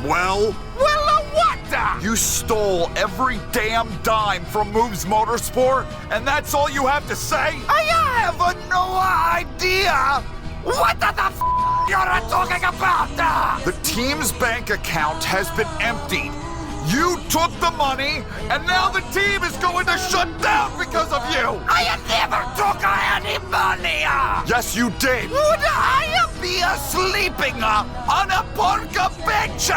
Well? What? You stole every damn dime from Mrucz Motorsport, and that's all you have to say? I have no idea. What the f you're talking about? The team's bank account has been emptied. You took the money, and now the team is going to shut down because of you! I never took any money! Yes, you did! Would I be sleeping on a park bench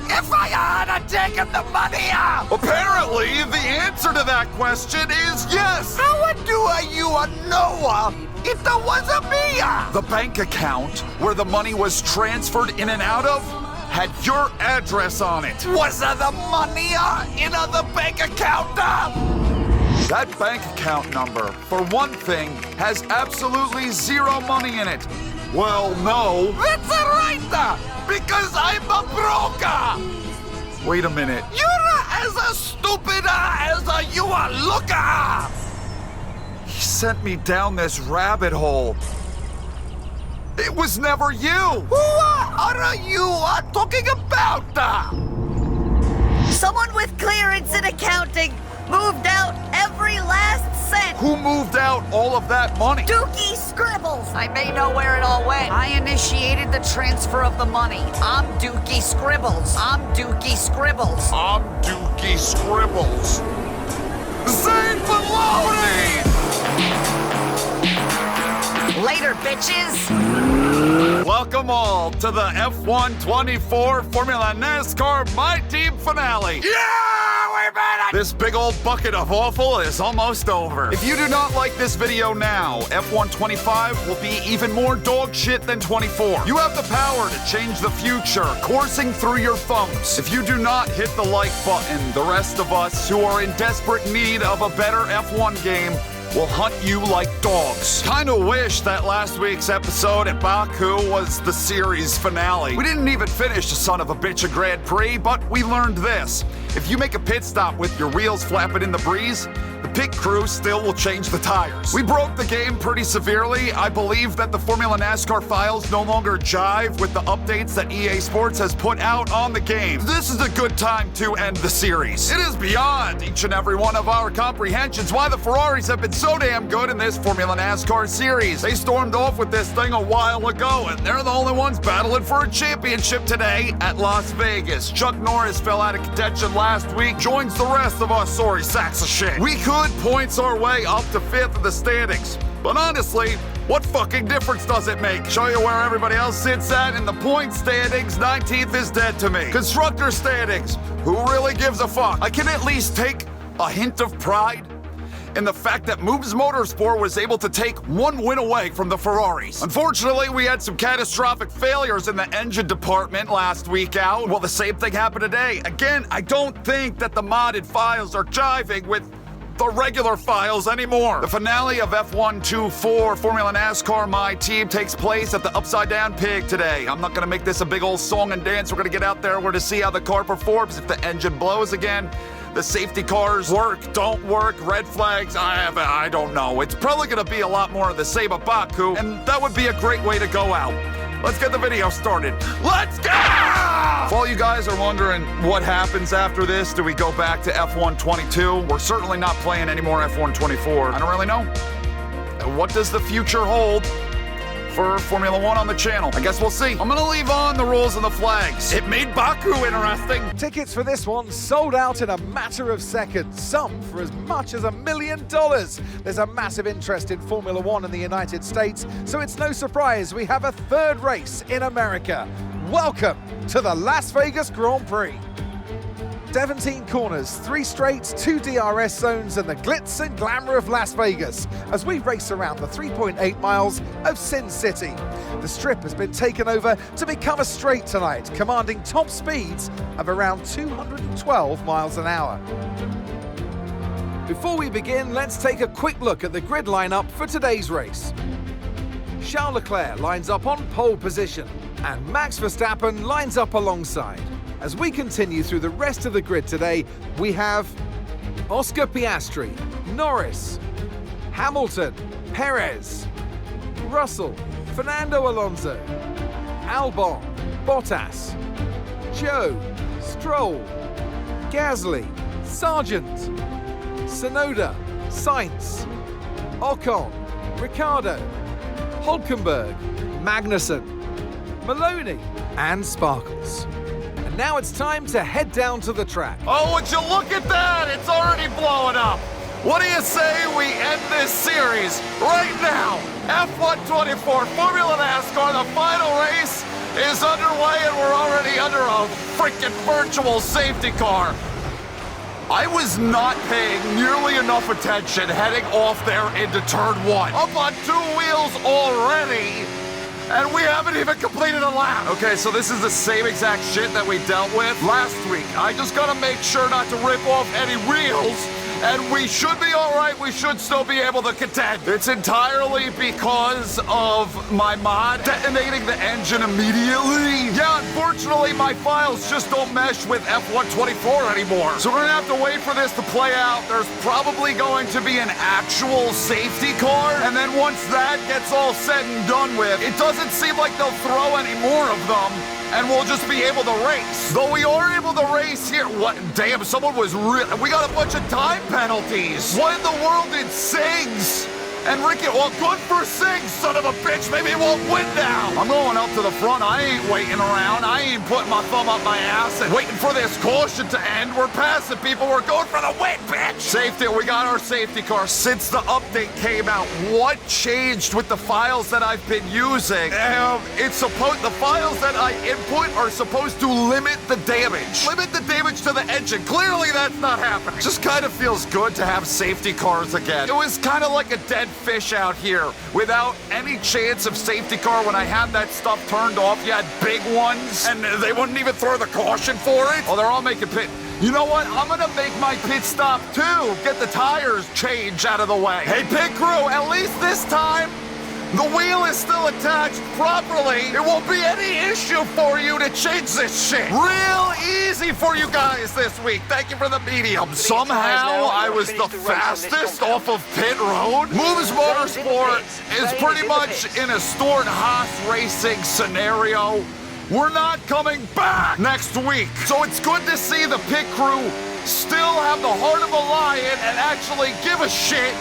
if I had taken the money? Apparently, the answer to that question is yes! How do you know it was me? The bank account where the money was transferred in and out of had your address on it. Was the money in the bank account? That bank account number, for one thing, has absolutely zero money in it. Well, no. That's right, because I'm broke. Wait a minute. You're as stupid as you look. He sent me down this rabbit hole. It was never you! Who are you talking about? Someone with clearance in accounting moved out every last cent. Who moved out all of that money? Dookie Scribbles. I may know where it all went. I initiated the transfer of the money. I'm Dookie Scribbles. I'm Dookie Scribbles. I'm Dookie Scribbles. Say baloney! Later, bitches! Welcome all to the F124 Formula NASCAR My Team finale. Yeah, we made it! This big old bucket of awful is almost over. If you do not like this video now, F125 will be even more dog shit than 24. You have the power to change the future, coursing through your thumbs. If you do not hit the like button, the rest of us who are in desperate need of a better F1 game will hunt you like dogs. Kinda wish that last week's episode at Baku was the series finale. We didn't even finish the son of a bitch a Grand Prix, but we learned this. If you make a pit stop with your wheels flapping in the breeze, the pit crew still will change the tires. We broke the game pretty severely. I believe that the Formula NASCAR files no longer jive with the updates that EA Sports has put out on the game. This is a good time to end the series. It is beyond each and every one of our comprehensions why the Ferraris have been so damn good in this Formula NASCAR series. They stormed off with this thing a while ago, and they're the only ones battling for a championship today at Las Vegas. Chuck Norris fell out of contention last week, joins the rest of us sorry sacks of shit. We could points our way up to 5th in the standings, but honestly, what fucking difference does it make? Show you where everybody else sits at in the point standings. 19th is dead to me. Constructor standings, who really gives a fuck? I can at least take a hint of pride in the fact that Mrucz Motorsport was able to take one win away from the Ferraris. Unfortunately, we had some catastrophic failures in the engine department last week out. Well, the same thing happened today. Again, I don't think that the modded files are jiving with the regular files anymore. The finale of F124 Formula NASCAR My Team takes place at the Upside Down Pig today. I'm not gonna make this a big old song and dance. We're gonna get out there. We're to see how the car performs, if the engine blows again, the safety cars work, don't work, red flags, I don't know. It's probably gonna be a lot more of the same at Baku, and that would be a great way to go out. Let's get the video started. Let's go! If all you guys are wondering what happens after this, do we go back to F122? We're certainly not playing any more F124. I don't really know. What does the future hold for Formula One on the channel? I guess we'll see. I'm gonna leave on the rules and the flags. It made Baku interesting. Tickets for this one sold out in a matter of seconds, some for as much as $1 million. There's a massive interest in Formula One in the United States, so it's no surprise we have a third race in America. Welcome to the Las Vegas Grand Prix. 17 corners, 3 straights, 2 DRS zones, and the glitz and glamour of Las Vegas as we race around the 3.8 miles of Sin City. The strip has been taken over to become a straight tonight, commanding top speeds of around 212 miles an hour. Before we begin, let's take a quick look at the grid lineup for today's race. Charles Leclerc lines up on pole position, and Max Verstappen lines up alongside. As we continue through the rest of the grid today, we have Oscar Piastri, Norris, Hamilton, Perez, Russell, Fernando Alonso, Albon, Bottas, Joe, Stroll, Gasly, Sargent, Tsunoda, Sainz, Ocon, Ricciardo, Hulkenberg, Magnussen, Maloney, and Sparkles. And now it's time to head down to the track. Oh, would you look at that? It's already blowing up. What do you say we end this series right now? F124 Formula NASCAR, the final race is underway and we're already under a freaking virtual safety car. I was not paying nearly enough attention heading off there into turn one. Up on two wheels already, and we haven't even completed a lap. Okay, so this is the same exact shit that we dealt with last week. I just gotta make sure not to rip off any wheels, and we should be all right. We should still be able to contend. It's entirely because of my mod detonating the engine immediately. Yeah, unfortunately, my files just don't mesh with F124 anymore. So we're gonna have to wait for this to play out. There's probably going to be an actual safety car, and then once that gets all said and done with, it doesn't seem like they'll throw any more of them, and we'll just be able to race. Though we are able to race here. What? Damn, someone was we got a bunch of time penalties. What in the world did Sings and Ricky? Well, good for Sings, son of a bitch. Maybe he won't win now. I'm going up to the front. I ain't waiting around. I ain't putting my thumb up my ass and waiting for this caution to end. We're passing people. We're going for the win, bitch. Safety. We got our safety car. Since the update came out, what changed with the files that I've been using? The files that I input are supposed to limit the damage. Limit the damage to the engine. Clearly, that's not happening. Just kind of feels good to have safety cars again. It was kind of like a dead fish out here without any chance of safety car. When I had that stuff turned off, you had big ones, and they wouldn't even throw the caution for it. Oh, they're all making pit. You know what? I'm gonna make my pit stop too. Get the tires changed out of the way. Hey, pit crew, at least this time, the wheel is still attached properly. It won't be any issue for you to change this shit. Real easy for you guys this week. Thank you for the medium. Somehow I was the fastest off of pit road. Mrucz Motorsport is pretty much in a Stuart Haas racing scenario. We're not coming back next week. So it's good to see the pit crew still have the heart of a lion and actually give a shit.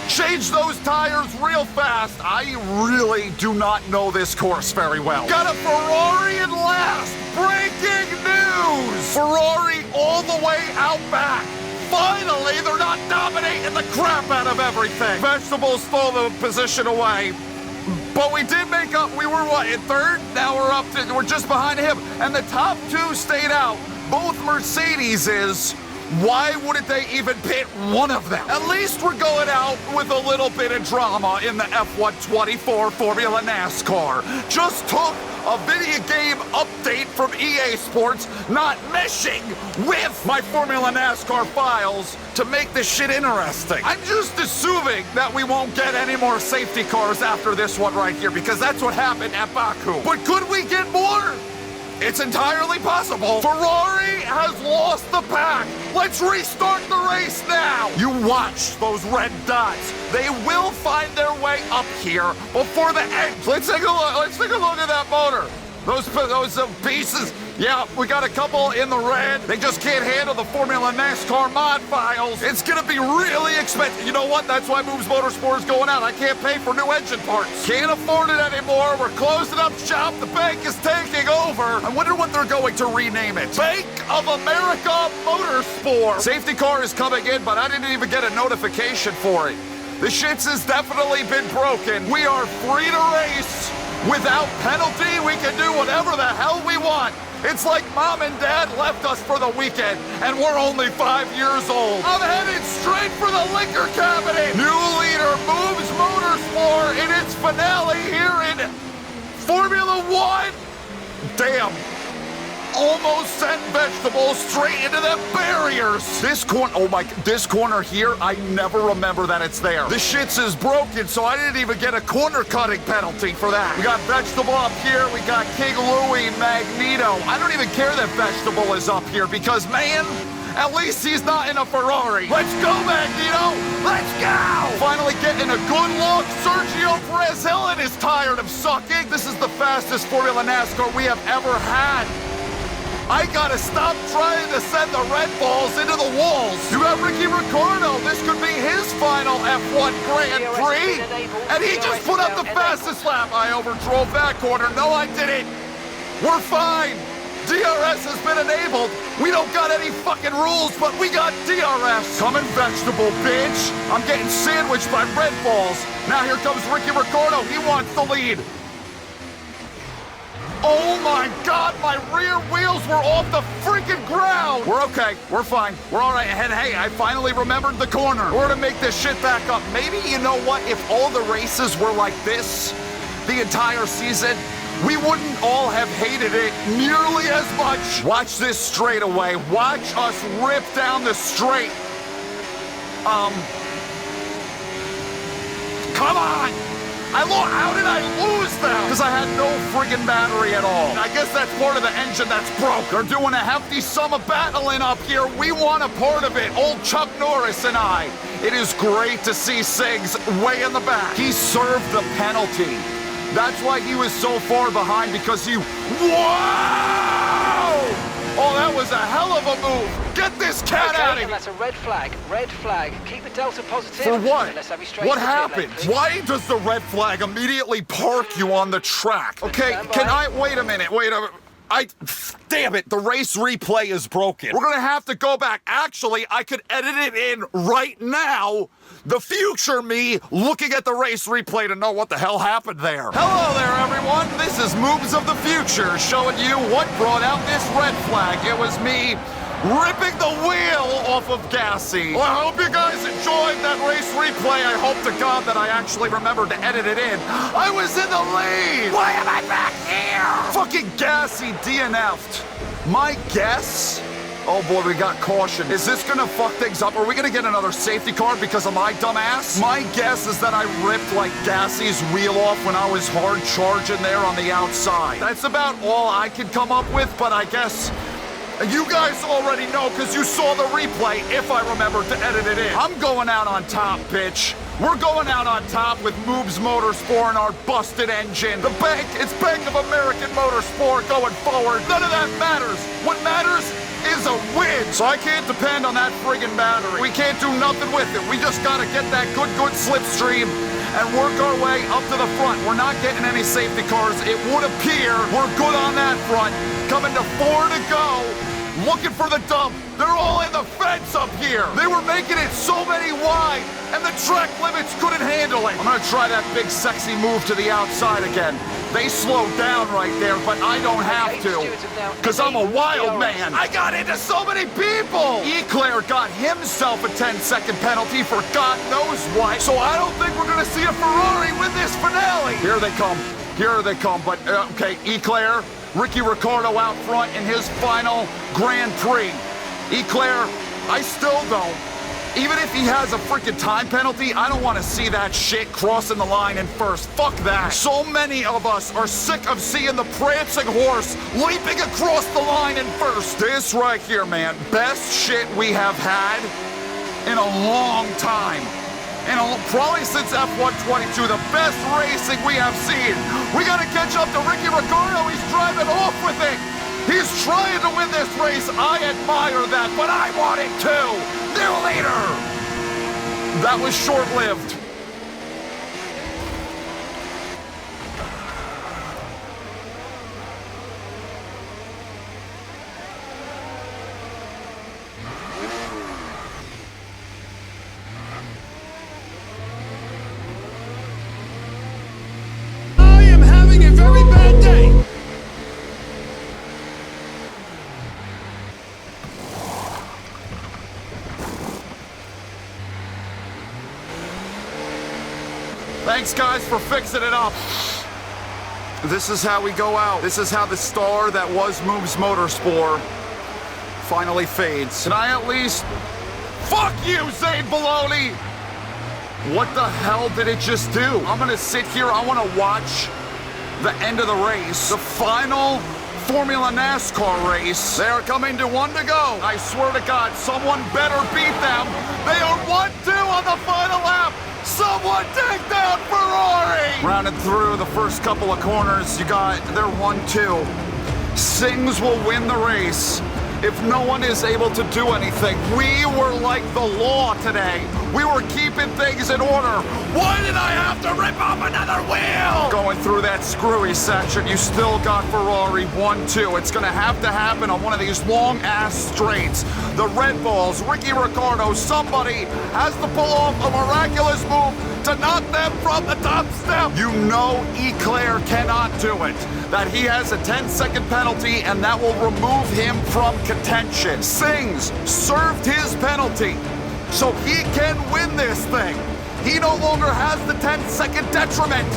Change those tires real fast. I really do not know this course very well. Got a Ferrari in last. Breaking news. Ferrari all the way out back. Finally, they're not dominating the crap out of everything. Vegetables stole the position away. But we did make up. We were, what, in third? Now we're just behind him. And the top two stayed out. Both Mercedeses. Why wouldn't they even pit one of them? At least we're going out with a little bit of drama in the F124 Formula NASCAR. Just took a video game update from EA Sports, not meshing with my Formula NASCAR files to make this shit interesting. I'm just assuming that we won't get any more safety cars after this one right here, because that's what happened at Baku. But could we get more? It's entirely possible. Ferrari has lost the pack. Let's restart the race now. You watch those red dots. They will find their way up here before the end. Let's take a look. Let's take a look at that motor. Those pieces. Yeah, we got a couple in the red. They just can't handle the Formula NASCAR mod files. It's gonna be really expensive. You know what? That's why Mrucz Motorsport is going out. I can't pay for new engine parts. Can't afford it anymore. We're closing up shop. The bank is taking over. I wonder what they're going to rename it. Bank of America Motorsport. Safety car is coming in, but I didn't even get a notification for it. The shits has definitely been broken. We are free to race without penalty. We can do whatever the hell we want. It's like mom and dad left us for the weekend, and we're only 5 years old. I'm headed straight for the liquor cabinet. New leader, Mrucz Motorsport, in its finale here in Formula One. Damn. Almost sent vegetables straight into the barriers. This corner, oh my, this corner here, I never remember that it's there. The shits is broken, so I didn't even get a corner cutting penalty for that. We got Vegetable up here. We got King Louie, Magneto. I don't even care that Vegetable is up here because, man, at least he's not in a Ferrari. Let's go, Magneto. Let's go. Finally getting a good look. Sergio Perez Hillen is tired of sucking. This is the fastest Formula NASCAR we have ever had. I gotta stop trying to send the red balls into the walls. You got Ricky Ricardo. This could be his final F1 Grand Prix. And he just put up the fastest lap. I overdrove that corner. No, I didn't. We're fine. DRS has been enabled. We don't got any fucking rules, but we got DRS. Coming vegetable, bitch. I'm getting sandwiched by red balls. Now here comes Ricky Ricardo. He wants the lead. Oh my God, my rear wheels were off the freaking ground. We're okay, we're fine, we're all right. And hey, I finally remembered the corner. We're gonna make this shit back up. Maybe, you know what, if all the races were like this the entire season, we wouldn't all have hated it nearly as much. Watch this straightaway. Watch us rip down the straight. Come on! How did I lose them? Because I had no friggin' battery at all. I guess that's part of the engine that's broke. They're doing a hefty sum of battling up here. We want a part of it. Old Chuck Norris and I. It is great to see Siggs way in the back. He served the penalty. That's why he was so far behind, because he... Wow! Oh, that was a hell of a move. Get this cat out of here. That's a red flag. Red flag. Keep the delta positive. For what? Let's have you straight What to the happened? pit lane, Why does the red flag immediately park you on the track? Okay, can I... Wait a minute. Damn it, the race replay is broken. We're gonna have to go back. Actually, I could edit it in right now. The future me looking at the race replay to know what the hell happened there. Hello there, everyone. This is Mrucz of the future showing you what brought out this red flag. It was me ripping the wheel off of Gassy. Well, I hope you guys enjoyed that race replay. I hope to God that I actually remembered to edit it in. I was in the lead. Why am I back here? Fucking Gassy DNF'd. My guess... Oh boy, we got caution. Is this gonna fuck things up? Are we gonna get another safety car because of my dumb ass? My guess is that I ripped like Gassy's wheel off when I was hard charging there on the outside. That's about all I could come up with, but I guess you guys already know because you saw the replay if I remember to edit it in. I'm going out on top, bitch. We're going out on top with Mrucz Motorsport and our busted engine. The bank, it's Bank of American Motorsport going forward. None of that matters. What matters is a win. So I can't depend on that friggin' battery. We can't do nothing with it. We just gotta get that good slipstream and work our way up to the front. We're not getting any safety cars. It would appear we're good on that front. Coming to 4 to go. Looking for the dump. They're all in the fence up here. They were making it so many wide, and the track limits couldn't handle it. I'm gonna try that big sexy move to the outside again. They slowed down right there, but I don't have to, because I'm a wild man. I got into so many people. Eclair got himself a 10-second penalty for God knows what, so I don't think we're gonna see a Ferrari win this finale. Here they come. Here they come, but okay, Eclair, Ricky Ricardo out front in his final Grand Prix. Eclair, I still don't. Even if he has a freaking time penalty, I don't want to see that shit crossing the line in first. Fuck that. So many of us are sick of seeing the prancing horse leaping across the line in first. This right here, man, best shit we have had in a long time. Probably since F122, the best racing we have seen. We got to catch up to Ricky Ricardo. He's driving off with it. He's trying to win this race. I admire that, but I want it too. New leader. That was short-lived. I am having a very bad day. Thanks, guys, for fixing it up. This is how we go out. This is how the star that was Mrucz Motorsport finally fades. Can I at least... Fuck you, Zane Baloney! What the hell did it just do? I'm gonna sit here, I wanna watch the end of the race. The final Formula NASCAR race. They are coming to 1 to go. I swear to God, someone better beat them. They are 1-2 on the final lap. Someone take down Ferrari! Rounded through the first couple of corners, they're 1-2. Sings will win the race if no one is able to do anything. We were like the law today. We were keeping things in order. Why did I have to rip off another wheel? Going through that screwy section, you still got Ferrari 1-2. It's gonna have to happen on one of these long-ass straights. The Red Bulls, Ricky Ricardo, somebody has to pull off a miraculous move to knock them from the top step. You know Leclerc cannot do it. That he has a 10-second penalty, and that will remove him from contention. Sings served his penalty, so he can win this thing. He no longer has the 10-second detriment.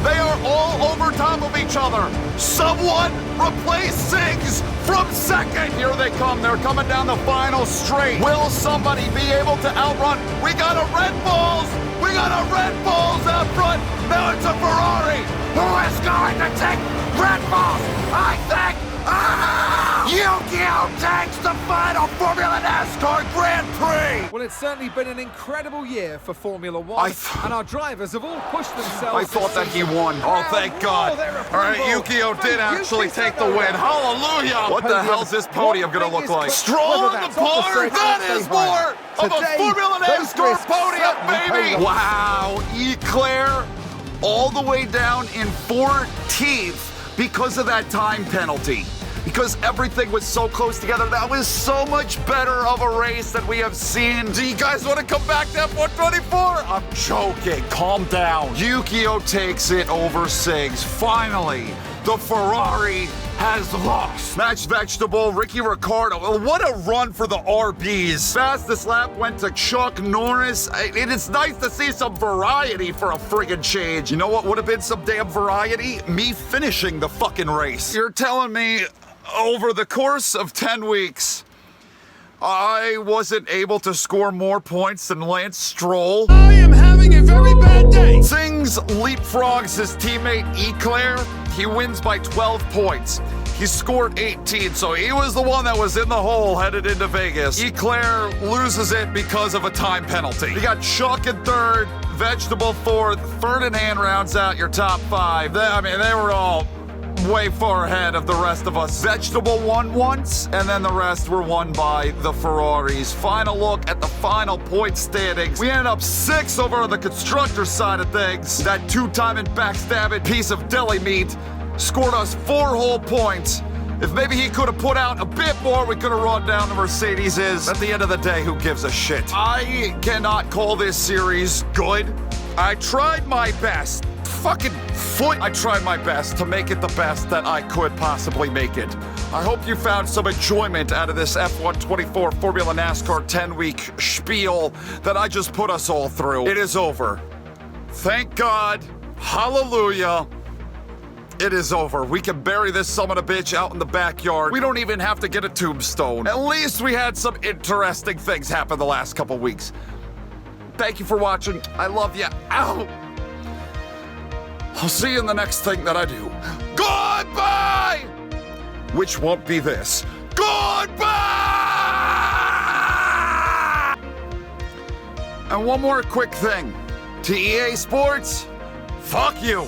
They are all over top of each other. Someone replace Sings from second. Here they come. They're coming down the final straight. Will somebody be able to outrun? We got a Red Bulls. We got a Red Bulls out front. Now it's a Ferrari. Who is going to take Red Bulls? I think Yu-Gi-Oh! takes the final Formula NASCAR Grand Prix! Well, it's certainly been an incredible year for Formula One, and our drivers have all pushed themselves. I thought that he won. Oh, thank God. All right, Yu-Gi-Oh! did actually take the win. Hallelujah! What the hell's this podium gonna look like? Stroll on the par! That is more of a Formula NASCAR podium, baby! Wow, Leclerc all the way down in 14th because of that time penalty. Because everything was so close together. That was so much better of a race than we have seen. Do you guys want to come back to F124? I'm joking. Calm down. Yu-Gi-Oh! Takes it over Sings. Finally, the Ferrari has lost. Match Vegetable, Ricky Ricardo. What a run for the RBs. Fastest lap went to Chuck Norris. It is nice to see some variety for a friggin' change. You know what would have been some damn variety? Me finishing the fucking race. You're telling me over the course of 10 weeks, I wasn't able to score more points than Lance Stroll? I am having a very bad day! Sings leapfrogs his teammate Leclerc. He wins by 12 points. He scored 18, so he was the one that was in the hole headed into Vegas. Leclerc loses it because of a time penalty. You got Chuck in third, Vegetable fourth, Ferdinand rounds out your top five. They were all way far ahead of the rest of us. Vegetable won once, and then the rest were won by the Ferraris. Final look at the final point standings. We ended up 6th over on the constructor side of things. That two-time and backstabbing piece of deli meat scored us 4 whole points. If maybe he could have put out a bit more, we could have run down the Mercedes. At the end of the day, who gives a shit? I cannot call this series good. I tried my best. Fucking foot. I tried my best to make it the best that I could possibly make it. I hope you found some enjoyment out of this F124 Formula NASCAR 10-week spiel that I just put us all through. It is over. Thank God. Hallelujah. It is over. We can bury this son of a bitch out in the backyard. We don't even have to get a tombstone. At least we had some interesting things happen the last couple weeks. Thank you for watching. I love you. Ow! I'll see you in the next thing that I do. Goodbye! Which won't be this. Goodbye! And one more quick thing. To EA Sports, fuck you.